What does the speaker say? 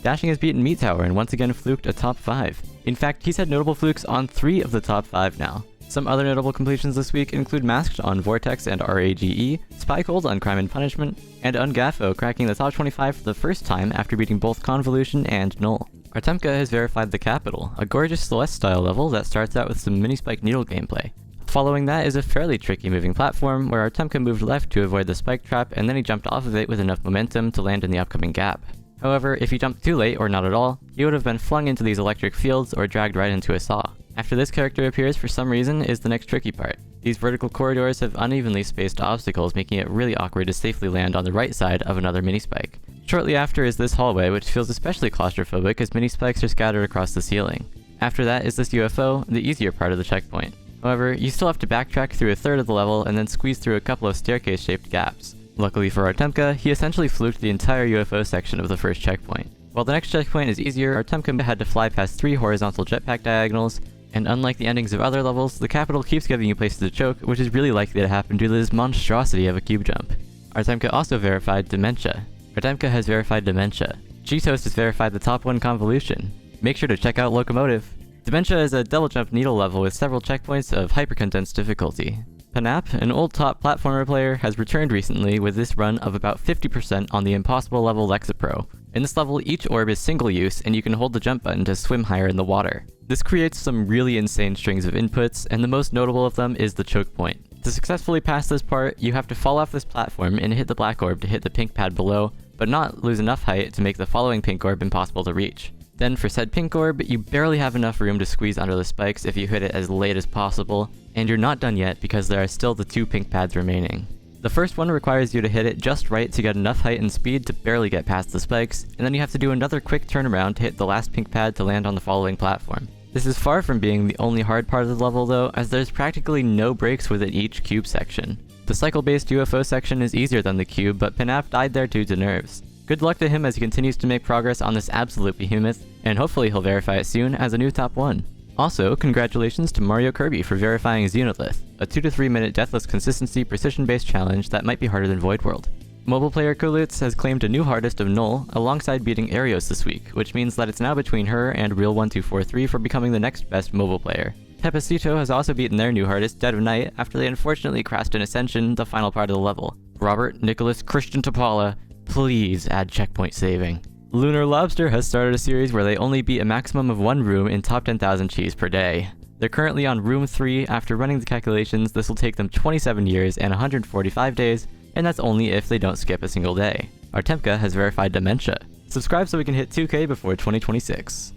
Dashing has beaten Meat Tower and once again fluked a top 5. In fact, he's had notable flukes on 3 of the top 5 now. Some other notable completions this week include Masked on Vortex and RAGE, Spycold on Crime and Punishment, and Ungafo cracking the top 25 for the first time after beating both Convolution and Null. Artemka has verified the Capital, a gorgeous Celeste-style level that starts out with some mini-spike needle gameplay. Following that is a fairly tricky moving platform where Artemka moved left to avoid the spike trap and then he jumped off of it with enough momentum to land in the upcoming gap. However, if he jumped too late or not at all, he would have been flung into these electric fields or dragged right into a saw. After this character appears for some reason is the next tricky part. These vertical corridors have unevenly spaced obstacles, making it really awkward to safely land on the right side of another mini-spike. Shortly after is this hallway, which feels especially claustrophobic as mini-spikes are scattered across the ceiling. After that is this UFO, the easier part of the checkpoint. However, you still have to backtrack through a third of the level and then squeeze through a couple of staircase-shaped gaps. Luckily for Artemka, he essentially fluked the entire UFO section of the first checkpoint. While the next checkpoint is easier, Artemka had to fly past 3 horizontal jetpack diagonals, and unlike the endings of other levels, the Capital keeps giving you places to choke, which is really likely to happen due to this monstrosity of a cube jump. Artemka also verified Dementia. Artemka has verified Dementia. Cheetos has verified the top 1 Convolution. Make sure to check out Locomotive. Dementia is a double jump needle level with several checkpoints of hyper-condensed difficulty. Panap, an old top platformer player, has returned recently with this run of about 50% on the impossible level Lexapro. In this level, each orb is single use, and you can hold the jump button to swim higher in the water. This creates some really insane strings of inputs, and the most notable of them is the choke point. To successfully pass this part, you have to fall off this platform and hit the black orb to hit the pink pad below, but not lose enough height to make the following pink orb impossible to reach. Then for said pink orb, you barely have enough room to squeeze under the spikes if you hit it as late as possible, and you're not done yet because there are still the 2 pink pads remaining. The first one requires you to hit it just right to get enough height and speed to barely get past the spikes, and then you have to do another quick turnaround to hit the last pink pad to land on the following platform. This is far from being the only hard part of the level though, as there's practically no breaks within each cube section. The cycle-based UFO section is easier than the cube, but Panap died there due to nerves. Good luck to him as he continues to make progress on this absolute behemoth, and hopefully he'll verify it soon as a new top 1. Also, congratulations to MarioKirby for verifying Xenolith, a 2 to 3 minute deathless consistency precision-based challenge that might be harder than Void World. Mobile player Colouts has claimed a new hardest of Null alongside beating Arios this week, which means that it's now between her and Real1243 for becoming the next best mobile player. Pepesito has also beaten their new hardest, Dead of Night, after they unfortunately crashed in Ascension, the final part of the level. Robert, Nicholas, Christian Topala, please add checkpoint saving. Lunar Lobster has started a series where they only beat a maximum of 1 room in top 10,000 cheese per day. They're currently on room 3. After running the calculations, this will take them 27 years and 145 days, and that's only if they don't skip a single day. Artemka has verified Dementia. Subscribe so we can hit 2K before 2026.